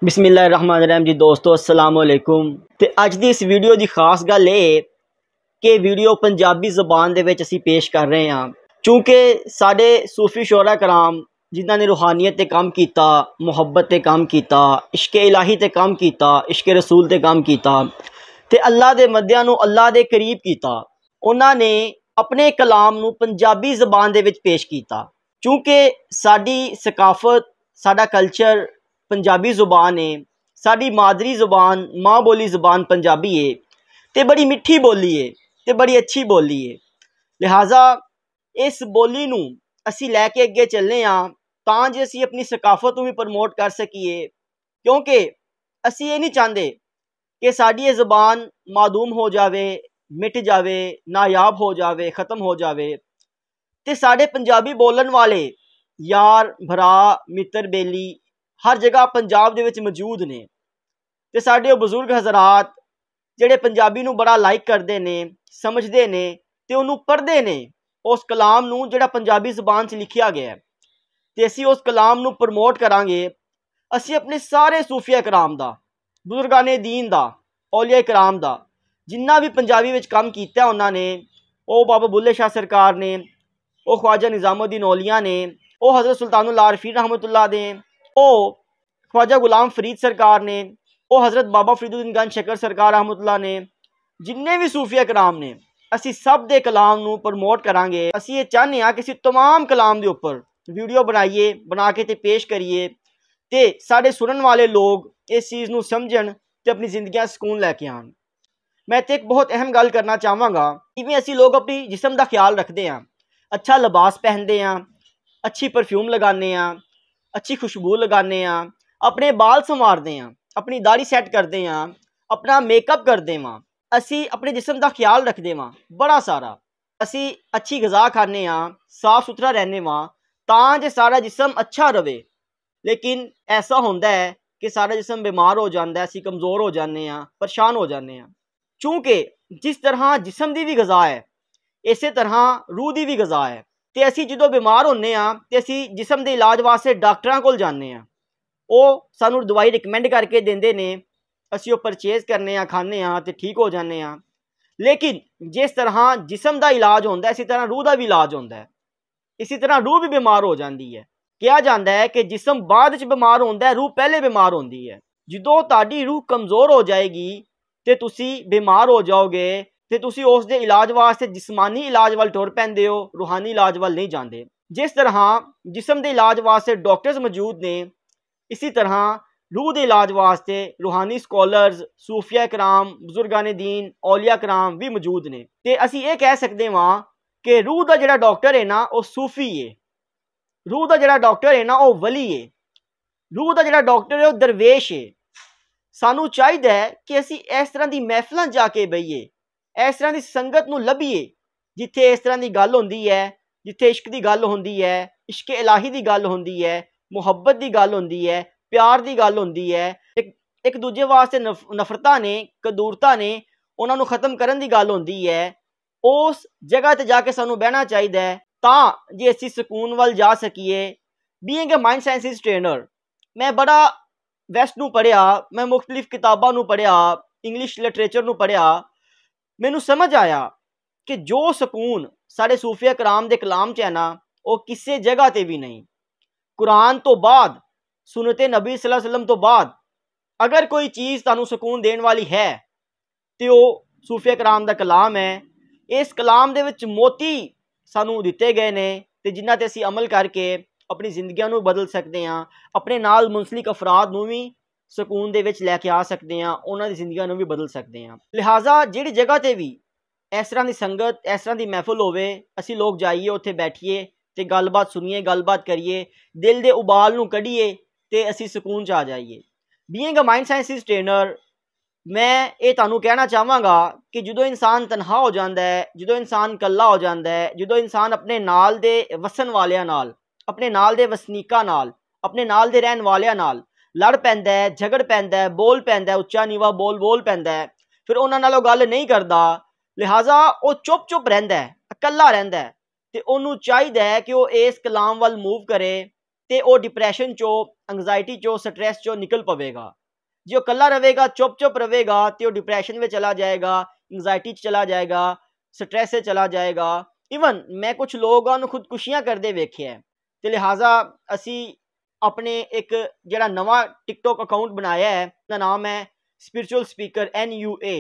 बिस्मिल्लाहिर्रहमानिर्रहीम जी दोस्तों अस्सलाम वालेकुम। ते अज दी इस वीडियो की खास गल ये कि वीडियो पंजाबी ज़बान दे विच असीं पेश कर रहे हैं क्योंकि साडे सूफी शोरा कराम जिन्हां ने रूहानियत ते काम कीता, मुहब्बत ते काम कीता, इश्क इलाही ते काम कीता, इश्क रसूल ते काम कीता ते अल्लाह दे मद्दियां नूं अल्लाह दे करीब कीता। उन्हां ने अपने कलाम नूं पंजाबी ज़बान दे विच पेश कीता क्योंकि साडी सकाफत, साडा कल्चर पंजाबी ज़ुबान है, साडी मादरी ज़ुबान माँ बोली ज़ुबान पंजाबी है ते बड़ी मिठी बोली है ते बड़ी अच्छी बोली है। लिहाजा इस बोली नूं असीं लैके अगे चलने तां जे असीं अपनी सकाफत नूं भी प्रमोट कर सकीए, क्योंकि असीं ये नहीं चाहते कि साडी ये ज़ुबान मादूम हो जावे, मिट जावे, नायाब हो जावे, ख़त्म हो जावे। ते साडे पंजाबी बोलन वाले यार भरा मित्र बेली हर जगह पंजाब दे विच मौजूद ने ते साडे बजुर्ग हज़रात जिहड़े पंजाबी नूं बड़ा लाइक करदे ने, समझदे ने ते उहनूं पढ़दे ने उस कलाम नूं जिहड़ा पंजाबी ज़बान च लिखिया गया है ते असीं उस कलाम नूं प्रमोट करांगे। असीं अपने सारे सूफिया कराम दा, बुजुर्गाने दीन दा, औलिया कराम दा जिन्ना भी पंजाबी विच काम कीता उन्हां ने, ओ बाबा बुल्ले शाह सरकार ने, ओ ख्वाजा निज़ामुद्दीन औलिया ने, ओ हज़रत सुल्तानुल आरिफीन रहमतुल्लाह ने, ओ ख्वाजा गुलाम फरीद सरकार ने, ओ हज़रत बाबा फरीदुद्दीन गंज शकर सरकार रहमतुल्लाह ने, जिन्ने भी सूफिया कराम ने असी सब दे कलाम नूं प्रमोट करांगे। असी ये चाहते हैं कि असी तमाम कलाम दे उपर वीडियो बनाइए, बना के ते पेश करिए ते साडे सुनन वाले लोग इस चीज़ नूं समझन ते अपनी जिंदगी सुकून लैके आन। मैं तो एक बहुत अहम गल करना चाहांगा, जिवें असी लोग अपनी जिस्म का ख्याल रखते हैं, अच्छा लिबास पहनते हैं, अच्छी परफ्यूम लगाने, अच्छी खुशबू लगाने, अपने बाल संवारते हैं, अपनी दाढ़ी सैट करते हैं, अपना मेकअप करते हैं, असी अपने जिस्म का ख्याल रखते हैं बड़ा सारा, असी अच्छी गज़ा खाने, साफ सुथरा रहने तां जे सारा जिस्म अच्छा रहे। लेकिन ऐसा होंदा है कि सारा जिस्म बीमार हो जाता है, असी कमज़ोर हो जाते हैं, परेशान हो जाते हैं। क्योंकि जिस तरह जिस्म की भी गज़ा है इस तरह रूह की भी गज़ा है। तो असी जो बीमार होने तो असी जिस्म के इलाज वास्ते डॉक्टरों को जाने, वो सानू दवाई रिकमेंड करके देंदे ने, असी वो परचेज करने, खाने तो ठीक हो जाने। लेकिन जिस तरह जिस्म का इलाज होता है इसी तरह रूह का भी इलाज होता है, इसी तरह रूह भी बीमार हो जाती है। कहा जाता है कि जिस्म बाद च बीमार होता है, रूह पहले बीमार होती है। जो ताड़ी रूह कमज़ोर हो जाएगी तो तुसी बीमार हो जाओगे तो तुसी उस दे इलाज वास्ते जिस्मानी इलाज वाल टुर पैंदे हो, रूहानी इलाज वाल नहीं जाते। जिस तरह जिस्म के इलाज वास्ते डॉक्टर्स मौजूद ने, इसी तरह रूह के इलाज वास्ते रूहानी स्कॉलर्स, सूफिया कराम, बुजुर्गाने दीन, औलिया कराम भी मौजूद ने। ते असी ये कह सकते हैं कि रूह का जिहड़ा डॉक्टर है ना वो सूफी है, रूह का जिहड़ा डॉक्टर है ना वो वली है, रूह का जिहड़ा डॉक्टर है वो दरवेश है। सानू चाहिए कि असी इस तरह की महफिल जाके बहिए, इस तरह की संगत नूं लभीए जिथे इस तरह की गल होंदी है, जिथे इश्क की गल होंदी है, इश्क इलाही की गल होंदी है, मुहब्बत की गल होंदी है, प्यार की गल होंदी है, एक दूजे वास्ते नफरतां ने, कदूरतां ने उन्होंने खत्म करने की गल होंदी है। उस जगह ते जाके सानू बहना चाहिए तां जे असी सुकून वाल जा सकीए। Being a mind sciences trainer मैं बड़ा वैस्ट नूं पढ़िया, मैं मुख्तलिफ किताबां नूं पढ़िया, इंग्लिश लिटरेचर नूं पढ़िया, मैनू समझ आया कि जो सुकून साढ़े सूफिया कराम दे कलाम च है ना वो किसी जगह ते भी नहीं। कुरान तो बाद, सुनते नबी सल्लल्लाहु अलैहि वसल्लम तो बाद अगर कोई चीज़ तुहानू सुकून देने वाली है तो वो सूफिया कराम दा कलाम है। इस कलाम दे विच मोती सानू दिते गए ने ते जिन्हां ते असीं अमल करके अपनी जिंदगियां नू बदल सकते हैं, अपने नाल मुंसलिक अफराद नू भी सुकून दे विच लैके आ सकते हैं, उन्हां दी जिंदगियां नू भी बदल सकते हैं। लिहाजा जिहड़ी जगह ते भी इस तरह की संगत, इस तरह की महफिल होवे, असीं लोग जाइए उत्थे बैठिए ते गलबात सुनिए, गलबात करिए, दिल दे उबाल नू कढ़िए ते असीं सुकून च आ जाइए। Being a mind sciences trainer मैं ये तुहानू कहना चाहांगा कि जो इंसान तनहा हो जाता है, जो इंसान कल्ला हो जाता है, जो इंसान अपने नाल दे वसन वालियां नाल, अपने नाल दे वसनीकां नाल, अपने नाल दे रहन वालियां नाल लड़ पैंदा है, झगड़ पैंदा है, बोल पैंदा है, उच्चा नीवा बोल पैंदा है, फिर उन्हां नाल गल नहीं करता, लिहाजा वो चुप चुप रहिंदा है, कल्ला रहिंदा है। ते उन्हूं चाहिए कि वो इस कलाम वाल मूव करे ਤੇ ਉਹ ਡਿਪਰੈਸ਼ਨ ਚੋਂ, ਐਂਗਜ਼ਾਇਟੀ ਚੋਂ, ਸਟ੍ਰੈਸ ਚੋਂ ਨਿਕਲ ਪਵੇਗਾ। ਜੇ ਉਹ ਇਕੱਲਾ ਰਹੇਗਾ, ਚੁੱਪ ਰਹੇਗਾ, ਤੇ ਉਹ ਡਿਪਰੈਸ਼ਨ ਵਿੱਚ ਚਲਾ ਜਾਏਗਾ, ਐਂਗਜ਼ਾਇਟੀ 'ਚ ਚਲਾ ਜਾਏਗਾ, ਸਟ੍ਰੈਸ 'ਚ ਚਲਾ ਜਾਏਗਾ। ਈਵਨ ਮੈਂ ਕੁਛ ਲੋਕਾਂ ਨੂੰ ਖੁਦਕੁਸ਼ੀਆਂ ਕਰਦੇ ਵੇਖਿਆ, ਤੇ ਲਿਹਾਜ਼ਾ ਅਸੀਂ ਆਪਣੇ ਇੱਕ ਜਿਹੜਾ ਨਵਾਂ ਟਿਕਟੋਕ ਅਕਾਊਂਟ ਬਣਾਇਆ ਹੈ, ਉਹਦਾ ਨਾਮ ਹੈ ਸਪਿਰਚੁਅਲ ਸਪੀਕਰ NUA।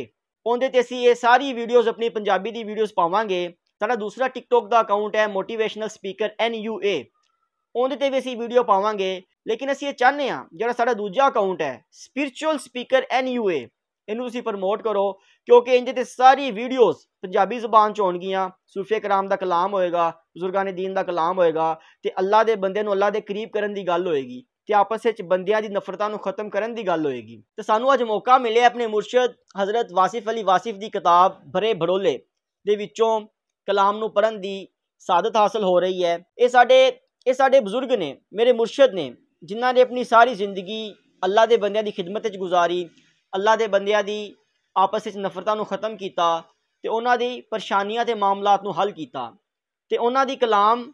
ਉਹਦੇ ਤੇ ਅਸੀਂ ਇਹ ਸਾਰੀ ਵੀਡੀਓਜ਼, ਆਪਣੀ ਪੰਜਾਬੀ ਦੀ ਵੀਡੀਓਜ਼ ਪਾਵਾਂਗੇ। ਸਾਡਾ ਦੂਸਰਾ ਟਿਕਟੋਕ ਦਾ ਅਕਾਊਂਟ ਹੈ ਮੋਟੀਵੇਸ਼ਨਲ ਸਪੀਕਰ NUA, ਉਹਦੇ ਤੇ ਵੀ ਅਸੀਂ ਵੀਡੀਓ ਪਾਵਾਂਗੇ। ਲੇਕਿਨ ਅਸੀਂ ਇਹ ਚਾਹੁੰਦੇ ਹਾਂ ਜਿਹੜਾ ਸਾਡਾ ਦੂਜਾ ਅਕਾਊਂਟ ਹੈ ਸਪਿਰਚੁਅਲ ਸਪੀਕਰ NUA, ਇਹਨੂੰ ਤੁਸੀਂ ਪ੍ਰਮੋਟ ਕਰੋ, ਕਿਉਂਕਿ ਇਹਦੇ ਤੇ ਸਾਰੀ ਵੀਡੀਓਜ਼ ਪੰਜਾਬੀ ਜ਼ੁਬਾਨ 'ਚ ਹੋਣਗੀਆਂ। ਸੂਫੀਆ ਕਰਾਮ ਦਾ ਕਲਾਮ ਹੋਏਗਾ, ਬਜ਼ੁਰਗਾਂ ਨੇ ਦੀਨ ਦਾ ਕਲਾਮ ਹੋਏਗਾ, ਤੇ ਅੱਲਾ ਦੇ ਬੰਦੇ ਨੂੰ ਅੱਲਾ ਦੇ ਕਰੀਬ ਕਰਨ ਦੀ ਗੱਲ ਹੋਏਗੀ, ਤੇ ਆਪਸ ਵਿੱਚ ਬੰਦਿਆਂ ਦੀ ਨਫ਼ਰਤਾਂ ਨੂੰ ਖਤਮ ਕਰਨ ਦੀ ਗੱਲ ਹੋਏਗੀ। ਤੇ ਸਾਨੂੰ ਅੱਜ ਮੌਕਾ ਮਿਲਿਆ ਆਪਣੇ ਮੁਰਸ਼ਦ ਹਜ਼ਰਤ ਵਾਸਿਫ ਅਲੀ ਵਾਸਿਫ ਦੀ ਕਿਤਾਬ ਭਰੇ ਭੜੋਲੇ ਦੇ ਵਿੱਚੋਂ ਕਲਾਮ ਨੂੰ ਪੜ੍ਹਨ ਦੀ ਸਾਦਤ ਹਾਸਲ ਹੋ ਰਹੀ ਹੈ। ਇਹ ਸਾਡੇ ਬਜ਼ੁਰਗ ਨੇ, ਮੇਰੇ ਮੁਰਸ਼ਦ ਨੇ, ਜਿਨ੍ਹਾਂ ਨੇ ਆਪਣੀ ਸਾਰੀ ਜ਼ਿੰਦਗੀ ਅੱਲਾ ਦੇ ਬੰਦਿਆਂ ਦੀ ਖਿਦਮਤ ਵਿੱਚ ਗੁਜ਼ਾਰੀ, ਅੱਲਾ ਦੇ ਬੰਦਿਆਂ ਦੀ ਆਪਸ ਵਿੱਚ ਨਫ਼ਰਤਾਂ ਨੂੰ ਖਤਮ ਕੀਤਾ, ਤੇ ਉਹਨਾਂ ਦੀ ਪਰੇਸ਼ਾਨੀਆਂ ਤੇ ਮਾਮਲਾਤ ਨੂੰ ਹੱਲ ਕੀਤਾ। ਤੇ ਉਹਨਾਂ ਦੀ ਕਲਾਮ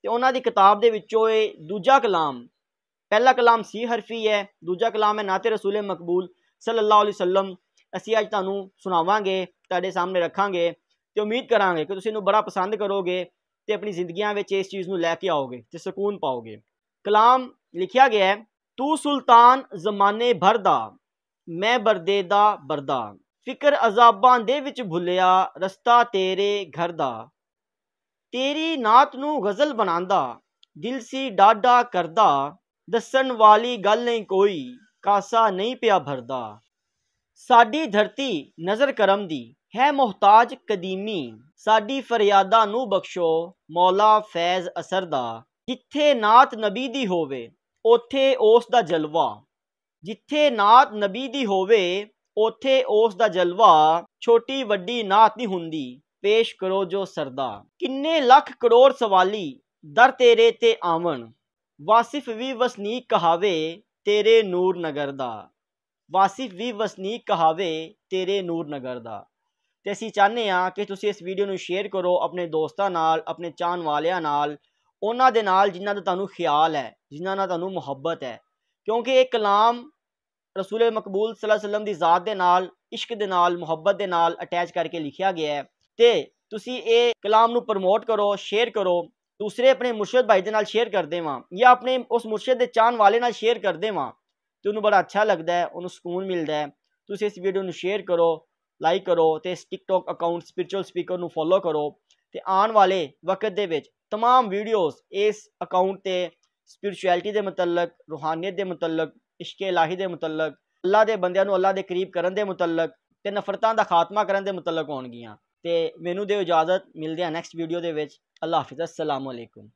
ਤੇ ਉਹਨਾਂ ਦੀ ਕਿਤਾਬ ਦੇ ਵਿੱਚੋਂ ਇਹ ਦੂਜਾ ਕਲਾਮ, ਪਹਿਲਾ ਕਲਾਮ ਸੀ ਹਰਫੀ ਹੈ, ਦੂਜਾ ਕਲਾਮ ਹੈ ਨਾਤੇ ਰਸੂਲ ਮਕਬੂਲ ਸੱਲੱਲਾਹੁ ਅਲੈहि ਵਸੱਲਮ। ਅਸੀਂ ਅੱਜ ਤੁਹਾਨੂੰ ਸੁਣਾਵਾਂਗੇ, ਤੁਹਾਡੇ ਸਾਹਮਣੇ ਰੱਖਾਂਗੇ, ਤੇ ਉਮੀਦ ਕਰਾਂਗੇ ਕਿ ਤੁਸੀਂ ਇਹਨੂੰ ਬੜਾ ਪਸੰਦ ਕਰੋਗੇ ਤੇ ਆਪਣੀ ਜ਼ਿੰਦਗੀਆਂ ਵਿੱਚ ਇਸ ਚੀਜ਼ ਨੂੰ ਲੈ ਕੇ ਆਓਗੇ ਤੇ ਸਕੂਨ ਪਾਓਗੇ। ਕਲਾਮ ਲਿਖਿਆ ਗਿਆ ਹੈ, ਤੂੰ ਸੁਲਤਾਨ ਜ਼ਮਾਨੇ ਭਰ ਦਾ, ਮੈਂ ਬਰਦੇ ਦਾ ਬਰਦਾ, ਫਿਕਰ ਅਜ਼ਾਬਾਂ ਦੇ ਵਿੱਚ ਭੁੱਲਿਆ ਰਸਤਾ ਤੇਰੇ ਘਰ ਦਾ, ਤੇਰੀ ਨਾਤ ਨੂੰ ਗਜ਼ਲ ਬਣਾਉਂਦਾ, ਦਿਲ ਸੀ ਡਾਢਾ ਕਰਦਾ, ਦੱਸਣ ਵਾਲੀ ਗੱਲ ਨਹੀਂ ਕੋਈ, ਕਾਸਾ ਨਹੀਂ ਪਿਆ ਭਰਦਾ। ਸਾਡੀ ਧਰਤੀ ਨਜ਼ਰ ਕਰਮ ਦੀ ਹੈ ਮੁਹਤਾਜ ਕਦੀਮੀ, ਸਾਡੀ ਫਰਿਆਦਾਂ ਨੂੰ ਬਖਸ਼ੋ ਮੌਲਾ ਫੈਜ਼ ਅਸਰ ਦਾ। ਜਿੱਥੇ ਨਾਤ ਨਬੀ ਦੀ ਹੋਵੇ ਉੱਥੇ ਉਸ ਦਾ ਜਲਵਾ, ਜਿੱਥੇ ਨਾਤ ਨਬੀ ਦੀ ਹੋਵੇ ਉੱਥੇ ਉਸ ਦਾ ਜਲਵਾ, ਛੋਟੀ ਵੱਡੀ ਨਾਤ ਨਹੀਂ ਹੁੰਦੀ, ਪੇਸ਼ ਕਰੋ ਜੋ ਸਰਦਾ। ਕਿੰਨੇ ਲੱਖ ਕਰੋੜ ਸਵਾਲੀ ਦਰ ਤੇਰੇ ਤੇ ਆਵਣ, ਵਾਸਿਫ ਵੀ ਵਸਨੀਕ ਕਹਾਵੇ ਤੇਰੇ ਨੂਰ ਨਗਰ ਦਾ, ਵਾਸਿਫ ਵੀ ਵਸਨੀਕ ਕਹਾਵੇ ਤੇਰੇ ਨੂਰ ਨਗਰ ਦਾ। ਤੇ ਅਸੀਂ ਚਾਹੁੰਦੇ ਹਾਂ ਕਿ ਤੁਸੀਂ ਇਸ ਵੀਡੀਓ ਨੂੰ ਸ਼ੇਅਰ ਕਰੋ ਆਪਣੇ ਦੋਸਤਾਂ ਨਾਲ, ਆਪਣੇ ਚਾਹਣ ਵਾਲਿਆਂ ਨਾਲ, ਉਹਨਾਂ ਦੇ ਨਾਲ ਜਿਨ੍ਹਾਂ ਦਾ ਤੁਹਾਨੂੰ ਖਿਆਲ ਹੈ, ਜਿਨ੍ਹਾਂ ਨਾਲ ਤੁਹਾਨੂੰ ਮੁਹੱਬਤ ਹੈ, ਕਿਉਂਕਿ ਇਹ ਕਲਾਮ ਰਸੂਲ ਮਕਬੂਲ ਸੱਲੱਲਾਹੁ ਅਲੈहि ਵਸੱਲਮ ਦੀ ਜ਼ਾਤ ਦੇ ਨਾਲ, ਇਸ਼ਕ ਦੇ ਨਾਲ, ਮੁਹੱਬਤ ਦੇ ਨਾਲ ਅਟੈਚ ਕਰਕੇ ਲਿਖਿਆ ਗਿਆ ਹੈ। ਤੇ ਤੁਸੀਂ ਇਹ ਕਲਾਮ ਨੂੰ ਪ੍ਰਮੋਟ ਕਰੋ, ਸ਼ੇਅਰ ਕਰੋ, ਦੂਸਰੇ ਆਪਣੇ ਮੁਰਸ਼ਦ ਭਾਈ ਦੇ ਨਾਲ ਸ਼ੇਅਰ ਕਰ ਦੇਵਾਂ, ਜਾਂ ਆਪਣੇ ਉਸ ਮੁਰਸ਼ਦ ਦੇ ਚਾਹਣ ਵਾਲੇ ਨਾਲ ਸ਼ੇਅਰ ਕਰ ਦੇਵਾਂ, ਤੇ ਉਹਨੂੰ ਬੜਾ ਅੱਛਾ ਲੱਗਦਾ ਹੈ, ਉਹਨੂੰ ਸਕੂਨ ਮਿਲਦਾ ਹੈ। ਤੁਸੀਂ ਇਸ ਵੀਡੀਓ ਨੂੰ ਸ਼ੇਅਰ ਕਰੋ, ਲਾਈਕ ਕਰੋ, ਤੇ ਇਸ ਟਿਕਟੋਕ ਅਕਾਊਂਟ ਸਪਿਰਚੁਅਲ ਸਪੀਕਰ ਨੂੰ ਫੋਲੋ ਕਰੋ। ਤੇ ਆਉਣ ਵਾਲੇ ਵਕਤ ਦੇ ਵਿੱਚ तमाम ਵੀਡੀਓਜ਼ ਇਸ ਅਕਾਊਂਟ ਤੇ ਸਪਿਰਚੁਅਲਿਟੀ ਦੇ ਮੁਤਲਕ, ਰੂਹਾਨੀਅਤ ਦੇ ਮੁਤਲਕ, ਇਸ਼ਕ ਇਲਾਹੀ ਦੇ ਮੁਤਲਕ, ਅੱਲਾ ਦੇ ਬੰਦਿਆਂ ਨੂੰ ਅੱਲਾ ਦੇ ਕਰੀਬ ਕਰਨ ਦੇ ਮੁਤਲਕ, ਤੇ ਨਫ਼ਰਤਾਂ ਦਾ ਖਾਤਮਾ ਕਰਨ ਦੇ ਮੁਤਲਕ ਹੋਣਗੀਆਂ। ਤੇ ਮੈਨੂੰ ਦਿਓ ਇਜਾਜ਼ਤ, ਮਿਲਦੇ ਹਾਂ ਨੈਕਸਟ ਵੀਡੀਓ ਦੇ ਵਿੱਚ। ਅੱਲਾ ਹਾਫਿਜ਼, अस्सलाम वालेकुम।